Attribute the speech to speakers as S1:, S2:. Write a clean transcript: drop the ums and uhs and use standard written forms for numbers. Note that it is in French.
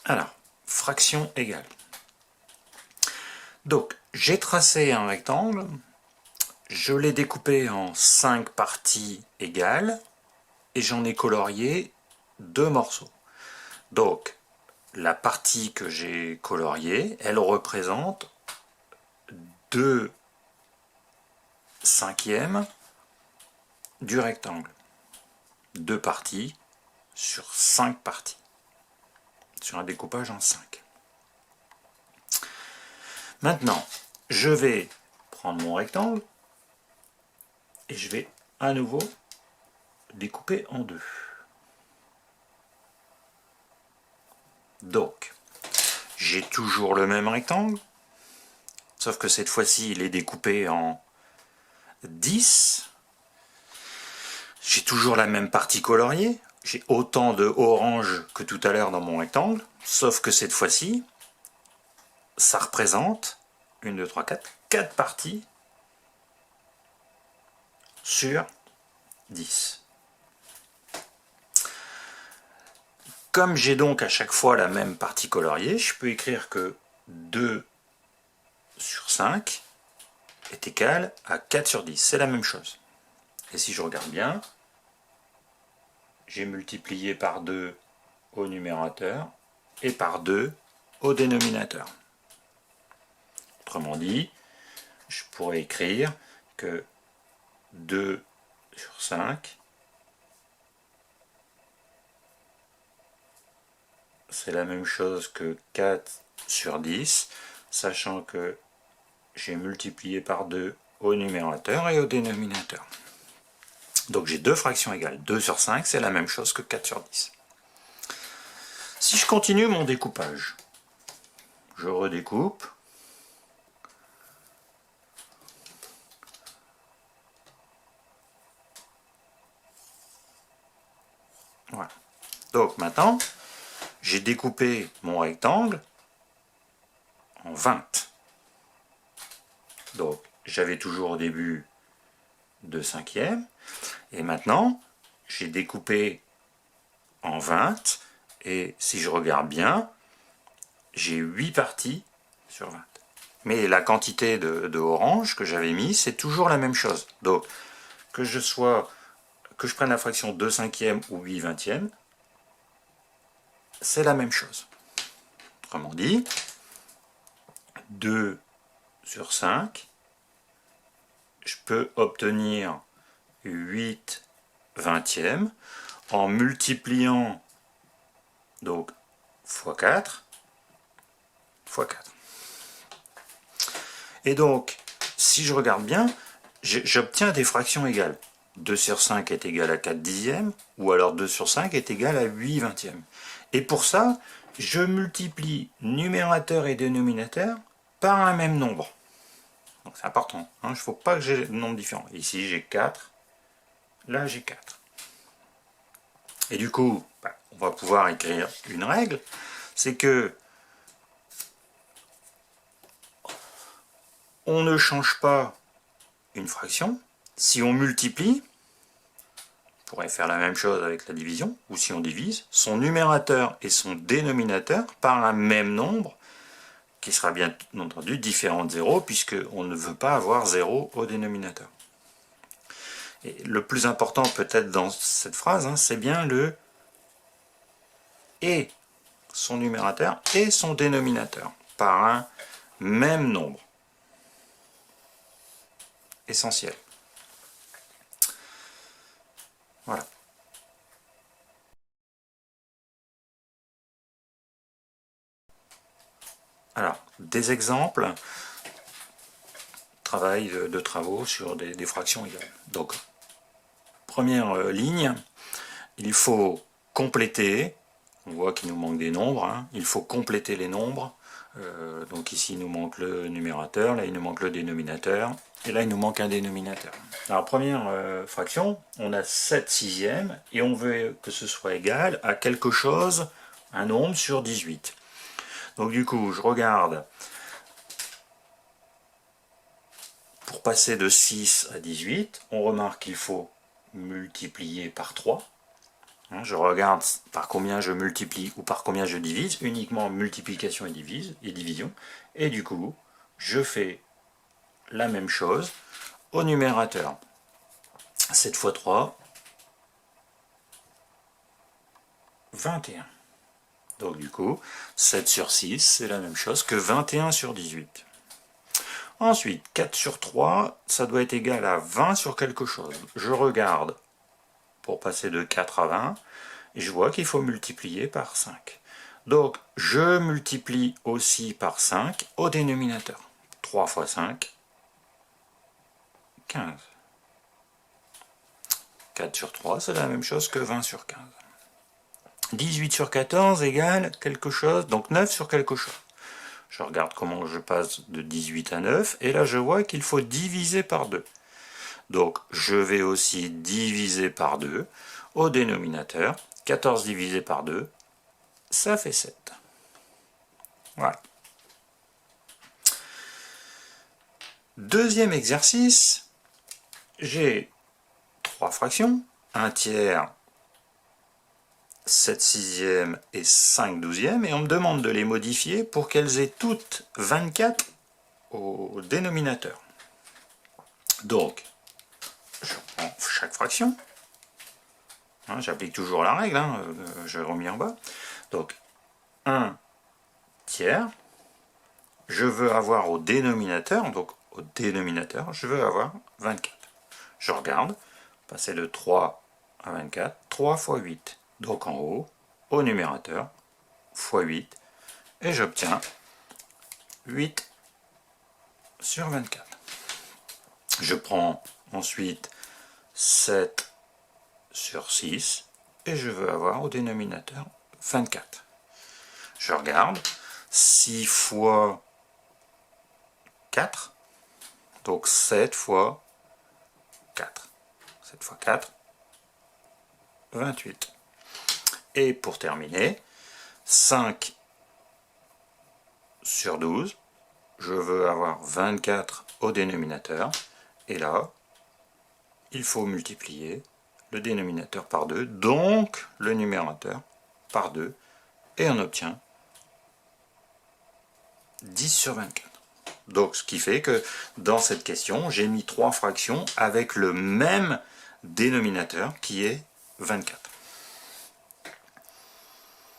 S1: Alors, fraction égale. Donc, j'ai tracé un rectangle, je l'ai découpé en 5 parties égales, et j'en ai colorié 2 morceaux. Donc, la partie que j'ai coloriée, elle représente 2 cinquièmes du rectangle. 2 parties sur 5 parties. Sur un découpage en 5. Maintenant, je vais prendre mon rectangle et je vais à nouveau découper en 2. Donc, j'ai toujours le même rectangle, sauf que cette fois-ci, il est découpé en 10. J'ai toujours la même partie coloriée. J'ai autant de orange que tout à l'heure dans mon rectangle, sauf que cette fois-ci, ça représente 1, 2, 3, 4, 4 parties sur 10. Comme j'ai donc à chaque fois la même partie coloriée, je peux écrire que 2 sur 5 est égal à 4 sur 10. C'est la même chose. Et si je regarde bien, j'ai multiplié par 2 au numérateur et par 2 au dénominateur. Autrement dit, je pourrais écrire que 2 sur 5, c'est la même chose que 4 sur 10, sachant que j'ai multiplié par 2 au numérateur et au dénominateur. Donc j'ai deux fractions égales. 2 sur 5, c'est la même chose que 4 sur 10. Si je continue mon découpage, je redécoupe. Voilà. Donc maintenant, j'ai découpé mon rectangle en 20. Donc j'avais toujours au début 2 cinquièmes. Et maintenant, j'ai découpé en 20. Et si je regarde bien, j'ai 8 parties sur 20. Mais la quantité de orange que j'avais mis, c'est toujours la même chose. Donc, que je prenne la fraction 2 cinquièmes ou 8 vingtièmes, c'est la même chose. Autrement dit, 2 sur 5, je peux obtenir 8 vingtièmes en multipliant donc fois 4 fois 4. Et donc, si je regarde bien, j'obtiens des fractions égales. 2 sur 5 est égal à 4 dixièmes, ou alors 2 sur 5 est égal à 8 vingtièmes. Et pour ça, je multiplie numérateur et dénominateur par un même nombre. Donc c'est important, il ne faut pas que j'ai de nombres différents. Ici j'ai 4, là j'ai 4. Et du coup, on va pouvoir écrire une règle, c'est que on ne change pas une fraction. Si on multiplie, on pourrait faire la même chose avec la division, ou si on divise, son numérateur et son dénominateur par un même nombre, qui sera bien entendu différent de 0, puisqu'on ne veut pas avoir 0 au dénominateur. Et le plus important peut-être dans cette phrase, c'est bien le et son numérateur et son dénominateur par un même nombre. Essentiel. Voilà. Alors, des exemples, travail de travaux sur des fractions égales. Donc, première ligne, il faut compléter, on voit qu'il nous manque des nombres, il faut compléter les nombres. Donc ici il nous manque le numérateur, là il nous manque le dénominateur, et là il nous manque un dénominateur. Alors première fraction, on a 7 sixièmes, et on veut que ce soit égal à quelque chose, un nombre sur 18. Donc du coup, je regarde, pour passer de 6 à 18, on remarque qu'il faut multiplier par 3. Je regarde par combien je multiplie ou par combien je divise, uniquement multiplication et division, et du coup, je fais la même chose au numérateur. 7 fois 3, 21. Donc du coup, 7 sur 6, c'est la même chose que 21 sur 18. Ensuite, 4 sur 3, ça doit être égal à 20 sur quelque chose. Je regarde pour passer de 4 à 20, et je vois qu'il faut multiplier par 5. Donc, je multiplie aussi par 5 au dénominateur. 3 fois 5, 15. 4 sur 3, c'est la même chose que 20 sur 15. 18 sur 14 égale quelque chose, donc 9 sur quelque chose. Je regarde comment je passe de 18 à 9, et là je vois qu'il faut diviser par 2. Donc je vais aussi diviser par 2 au dénominateur. 14 divisé par 2, ça fait 7. Voilà. Deuxième exercice, j'ai 3 fractions, 1 tiers, 7 sixièmes et 5 douzièmes, et on me demande de les modifier pour qu'elles aient toutes 24 au dénominateur. Donc, je prends chaque fraction, j'applique toujours la règle, je remis en bas. Donc, 1 tiers, je veux avoir au dénominateur, je veux avoir 24. Je regarde, passer de 3 à 24, 3 fois 8. Donc en haut, au numérateur, fois 8, et j'obtiens 8 sur 24. Je prends ensuite 7 sur 6, et je veux avoir au dénominateur 24. Je regarde, 6 fois 4, donc 7 fois 4. 7 fois 4, 28. Et pour terminer, 5 sur 12, je veux avoir 24 au dénominateur, et là, il faut multiplier le dénominateur par 2, donc le numérateur par 2, et on obtient 10 sur 24. Donc ce qui fait que dans cette question, j'ai mis 3 fractions avec le même dénominateur qui est 24.